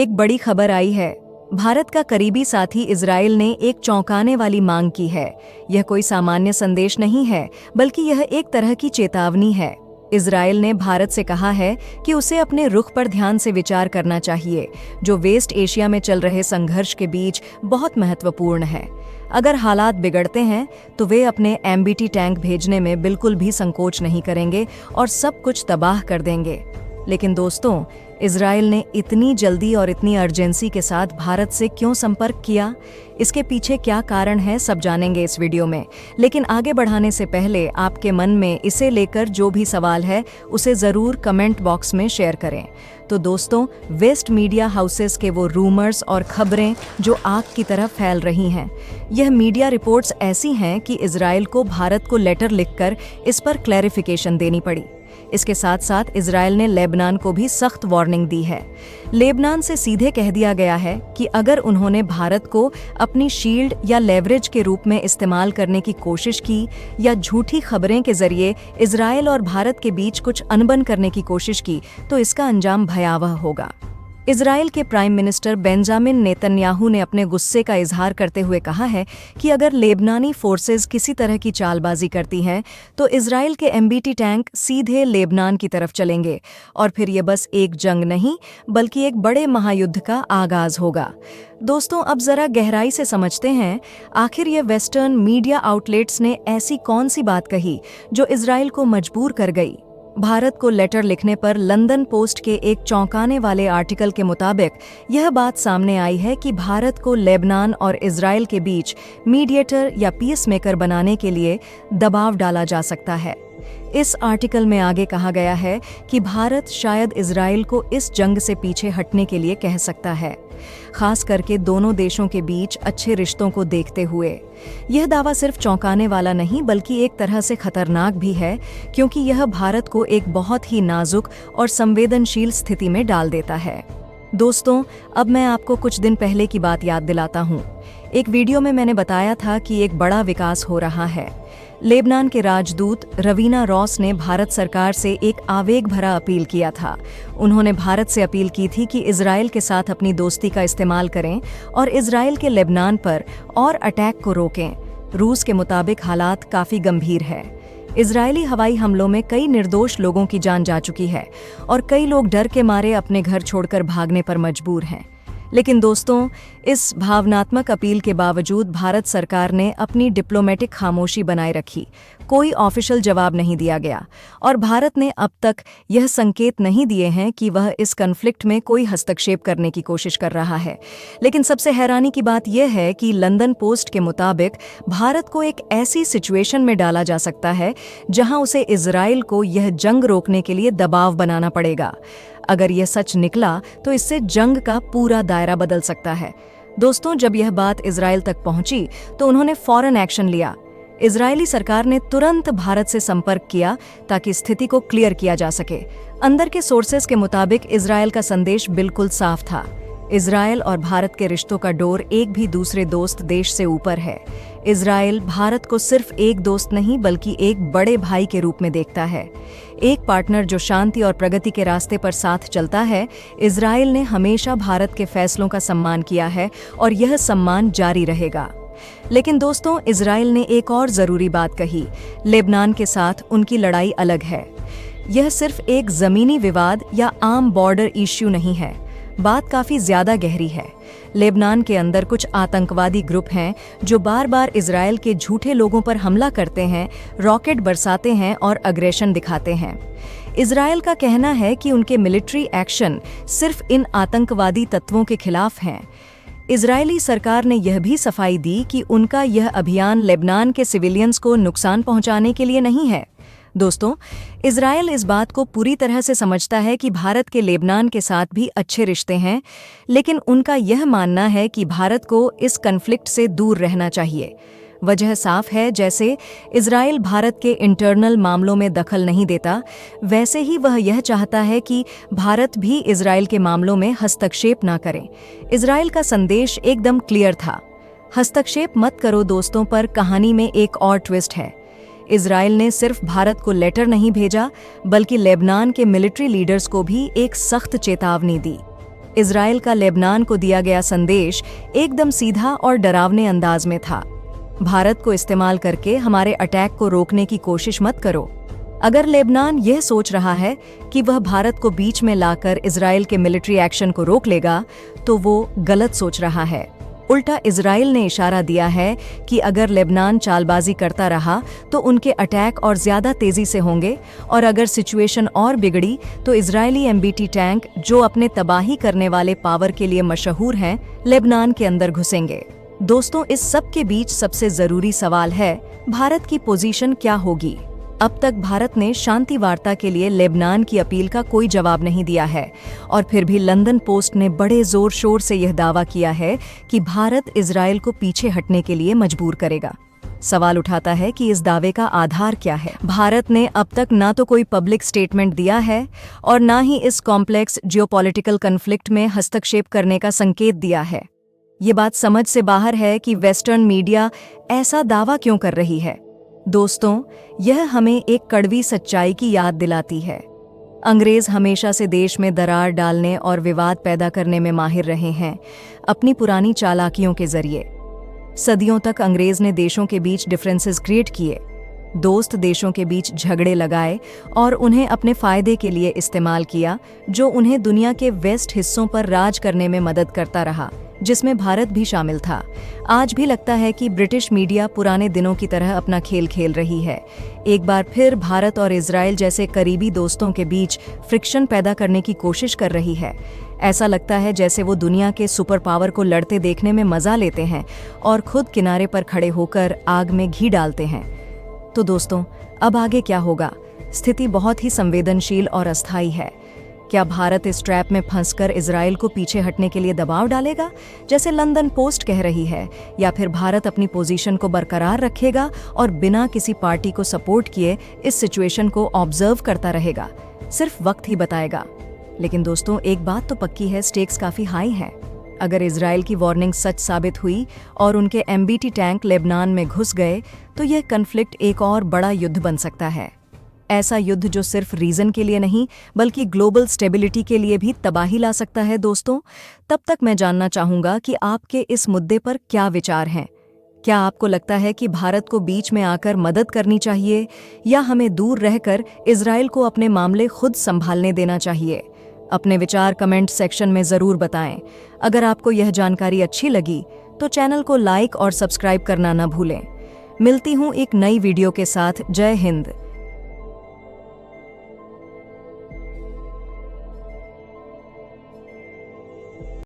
एक बड़ी खबर आई है। भारत का करीबी साथी इजराइल ने एक चौंकाने वाली मांग की है। यह कोई सामान्य संदेश नहीं है, बल्कि यह एक तरह की चेतावनी है। इजराइल ने भारत से कहा है कि उसे अपने रुख पर ध्यान से विचार करना चाहिए, जो वेस्ट एशिया में चल रहे संघर्ष के बीच बहुत महत्वपूर्ण है। अगर हालात बिगड़ते हैं तो वे अपने एमबीटी टैंक भेजने में बिल्कुल भी संकोच नहीं करेंगे और सब कुछ तबाह कर देंगे। लेकिन दोस्तों, इजराइल ने इतनी जल्दी और इतनी अर्जेंसी के साथ भारत से क्यों संपर्क किया? इसके पीछे क्या कारण है, सब जानेंगे इस वीडियो में। लेकिन आगे बढ़ाने से पहले आपके मन में इसे लेकर जो भी सवाल है उसे ज़रूर कमेंट बॉक्स में शेयर करें। तो दोस्तों, वेस्ट मीडिया हाउसेस के वो रूमर्स और खबरें जो आग की तरह फैल रही हैं, यह मीडिया रिपोर्ट्स ऐसी हैं कि इजराइल को भारत को लेटर लिखकर इस पर क्लैरिफिकेशन देनी पड़ी। इसके साथ साथ इजराइल ने लेबनान को भी सख्त वार्निंग दी है। लेबनान से सीधे कह दिया गया है कि अगर उन्होंने भारत को अपनी शील्ड या लेवरेज के रूप में इस्तेमाल करने की कोशिश की या झूठी खबरें के जरिए इजराइल और भारत के बीच कुछ अनबन करने की कोशिश की, तो इसका अंजाम भयावह होगा। इजराइल के प्राइम मिनिस्टर बेंजामिन नेतन्याहू ने अपने गुस्से का इजहार करते हुए कहा है कि अगर लेबनानी फोर्सेस किसी तरह की चालबाजी करती हैं तो इजराइल के एमबीटी टैंक सीधे लेबनान की तरफ चलेंगे और फिर ये बस एक जंग नहीं बल्कि एक बड़े महायुद्ध का आगाज होगा। दोस्तों, अब जरा गहराई से समझते हैं, आखिर ये वेस्टर्न मीडिया आउटलेट्स ने ऐसी कौन सी बात कही जो इजराइल को मजबूर कर गई। भारत को लेटर लिखने पर लंदन पोस्ट के एक चौंकाने वाले आर्टिकल के मुताबिक यह बात सामने आई है कि भारत को लेबनान और इजराइल के बीच मीडिएटर या पीस मेकर बनाने के लिए दबाव डाला जा सकता है। इस आर्टिकल में आगे कहा गया है कि भारत शायद इजराइल को इस जंग से पीछे हटने के लिए कह सकता है, खास करके दोनों देशों के बीच अच्छे रिश्तों को देखते हुए। यह दावा सिर्फ चौंकाने वाला नहीं बल्कि एक तरह से खतरनाक भी है, क्योंकि यह भारत को एक बहुत ही नाजुक और संवेदनशील स्थिति में डाल देता है। दोस्तों, अब मैं आपको कुछ दिन पहले की बात याद दिलाता हूँ। एक वीडियो में मैंने बताया था कि एक बड़ा विकास हो रहा है। लेबनान के राजदूत रवीना रॉस ने भारत सरकार से एक आवेग भरा अपील किया था। उन्होंने भारत से अपील की थी कि इजराइल के साथ अपनी दोस्ती का इस्तेमाल करें और इजराइल के लेबनान पर और अटैक को रोकें। रूस के मुताबिक हालात काफ़ी गंभीर है। इजरायली हवाई हमलों में कई निर्दोष लोगों की जान जा चुकी है और कई लोग डर के मारे अपने घर छोड़कर भागने पर मजबूर हैं। लेकिन दोस्तों, इस भावनात्मक अपील के बावजूद भारत सरकार ने अपनी डिप्लोमेटिक खामोशी बनाए रखी। कोई ऑफिशियल जवाब नहीं दिया गया और भारत ने अब तक यह संकेत नहीं दिए हैं कि वह इस कॉन्फ्लिक्ट में कोई हस्तक्षेप करने की कोशिश कर रहा है। लेकिन सबसे हैरानी की बात यह है कि लंदन पोस्ट के मुताबिक भारत को एक ऐसी सिचुएशन में डाला जा सकता है जहां उसे इजराइल को यह जंग रोकने के लिए दबाव बनाना पड़ेगा। अगर यह सच निकला तो इससे जंग का पूरा दायरा बदल सकता है। दोस्तों, जब यह बात इजराइल तक पहुंची तो उन्होंने फौरन एक्शन लिया। इजरायली सरकार ने तुरंत भारत से संपर्क किया ताकि स्थिति को क्लियर किया जा सके। अंदर के सोर्सेस के मुताबिक इजराइल का संदेश बिल्कुल साफ था। इजराइल और भारत के रिश्तों का डोर एक भी दूसरे दोस्त देश से ऊपर है। इजराइल भारत को सिर्फ एक दोस्त नहीं बल्कि एक बड़े भाई के रूप में देखता है, एक पार्टनर जो शांति और प्रगति के रास्ते पर साथ चलता है। इजराइल ने हमेशा भारत के फैसलों का सम्मान किया है और यह सम्मान जारी रहेगा। लेकिन दोस्तों, इजराइल ने एक और जरूरी बात कही। लेबनान के साथ उनकी लड़ाई अलग है। यह सिर्फ एक जमीनी विवाद या आम बॉर्डर इश्यू नहीं है, बात काफी ज्यादा गहरी है। लेबनान के अंदर कुछ आतंकवादी ग्रुप हैं जो बार बार इजराइल के झूठे लोगों पर हमला करते हैं, रॉकेट बरसाते हैं और अग्रेशन दिखाते हैं। इजराइल का कहना है कि उनके मिलिट्री एक्शन सिर्फ इन आतंकवादी तत्वों के खिलाफ हैं। इजरायली सरकार ने यह भी सफाई दी कि उनका यह अभियान लेबनान के सिविलियंस को नुकसान पहुंचाने के लिए नहीं है। दोस्तों, इजराइल इस बात को पूरी तरह से समझता है कि भारत के लेबनान के साथ भी अच्छे रिश्ते हैं, लेकिन उनका यह मानना है कि भारत को इस कॉन्फ्लिक्ट से दूर रहना चाहिए। वजह साफ है, जैसे इजराइल भारत के इंटरनल मामलों में दखल नहीं देता, वैसे ही वह यह चाहता है कि भारत भी इजराइल के मामलों में हस्तक्षेप ना करे। इजराइल का संदेश एकदम क्लियर था, हस्तक्षेप मत करो दोस्तों, पर कहानी में एक और ट्विस्ट है। इजराइल ने सिर्फ भारत को लेटर नहीं भेजा, बल्कि लेबनान के मिलिट्री लीडर्स को भी एक सख्त चेतावनी दी। इजराइल का लेबनान को दिया गया संदेश एकदम सीधा और डरावने अंदाज में था। भारत को इस्तेमाल करके हमारे अटैक को रोकने की कोशिश मत करो। अगर लेबनान यह सोच रहा है कि वह भारत को बीच में लाकर इजराइल के मिलिट्री एक्शन को रोक लेगा, तो वो गलत सोच रहा है। उल्टा इजराइल ने इशारा दिया है कि अगर लेबनान चालबाजी करता रहा तो उनके अटैक और ज्यादा तेजी से होंगे, और अगर सिचुएशन और बिगड़ी तो इजरायली MBT टैंक, जो अपने तबाही करने वाले पावर के लिए मशहूर हैं, लेबनान के अंदर घुसेंगे। दोस्तों, इस सब के बीच सबसे जरूरी सवाल है, भारत की पोजीशन क्या होगी? अब तक भारत ने शांति वार्ता के लिए लेबनान की अपील का कोई जवाब नहीं दिया है, और फिर भी लंदन पोस्ट ने बड़े जोर शोर से यह दावा किया है कि भारत इजराइल को पीछे हटने के लिए मजबूर करेगा। सवाल उठाता है कि इस दावे का आधार क्या है। भारत ने अब तक ना तो कोई पब्लिक स्टेटमेंट दिया है और ना ही इस कॉम्प्लेक्स जियोपॉलिटिकल कन्फ्लिक्ट में हस्तक्षेप करने का संकेत दिया है। ये बात समझ से बाहर है कि वेस्टर्न मीडिया ऐसा दावा क्यों कर रही है। दोस्तों, यह हमें एक कड़वी सच्चाई की याद दिलाती है। अंग्रेज हमेशा से देश में दरार डालने और विवाद पैदा करने में माहिर रहे हैं, अपनी पुरानी चालाकियों के जरिए। सदियों तक अंग्रेज ने देशों के बीच डिफरेंसेस क्रिएट किए, दोस्त देशों के बीच झगड़े लगाए और उन्हें अपने फायदे के लिए इस्तेमाल किया, जो उन्हें दुनिया के वेस्ट हिस्सों पर राज करने में मदद करता रहा, जिसमें भारत भी शामिल था। आज भी लगता है कि ब्रिटिश मीडिया पुराने दिनों की तरह अपना खेल खेल रही है। एक बार फिर भारत और इजराइल जैसे करीबी दोस्तों के बीच फ्रिक्शन पैदा करने की कोशिश कर रही है। ऐसा लगता है जैसे वो दुनिया के सुपर पावर को लड़ते देखने में मजा लेते हैं और खुद किनारे पर खड़े होकर आग में घी डालते हैं। तो दोस्तों, अब आगे क्या होगा? स्थिति बहुत ही संवेदनशील और अस्थायी है। क्या भारत इस ट्रैप में फंसकर इजराइल को पीछे हटने के लिए दबाव डालेगा, जैसे लंदन पोस्ट कह रही है, या फिर भारत अपनी पोजीशन को बरकरार रखेगा और बिना किसी पार्टी को सपोर्ट किए इस सिचुएशन को ऑब्जर्व करता रहेगा? सिर्फ वक्त ही बताएगा। लेकिन दोस्तों, एक बात तो पक्की है, स्टेक्स काफी हाई हैं। अगर इजराइल की वार्निंग सच साबित हुई और उनके MBT टैंक लेबनान में घुस गए, तो यह कन्फ्लिक्ट एक और बड़ा युद्ध बन सकता है। ऐसा युद्ध जो सिर्फ रीजन के लिए नहीं, बल्कि ग्लोबल स्टेबिलिटी के लिए भी तबाही ला सकता है। दोस्तों, तब तक मैं जानना चाहूंगा कि आपके इस मुद्दे पर क्या विचार हैं। क्या आपको लगता है कि भारत को बीच में आकर मदद करनी चाहिए, या हमें दूर रहकर इजराइल को अपने मामले खुद संभालने देना चाहिए? अपने विचार कमेंट सेक्शन में जरूर बताएं। अगर आपको यह जानकारी अच्छी लगी तो चैनल को लाइक और सब्सक्राइब करना न भूलें। मिलती हूं एक नई वीडियो के साथ। जय हिंद।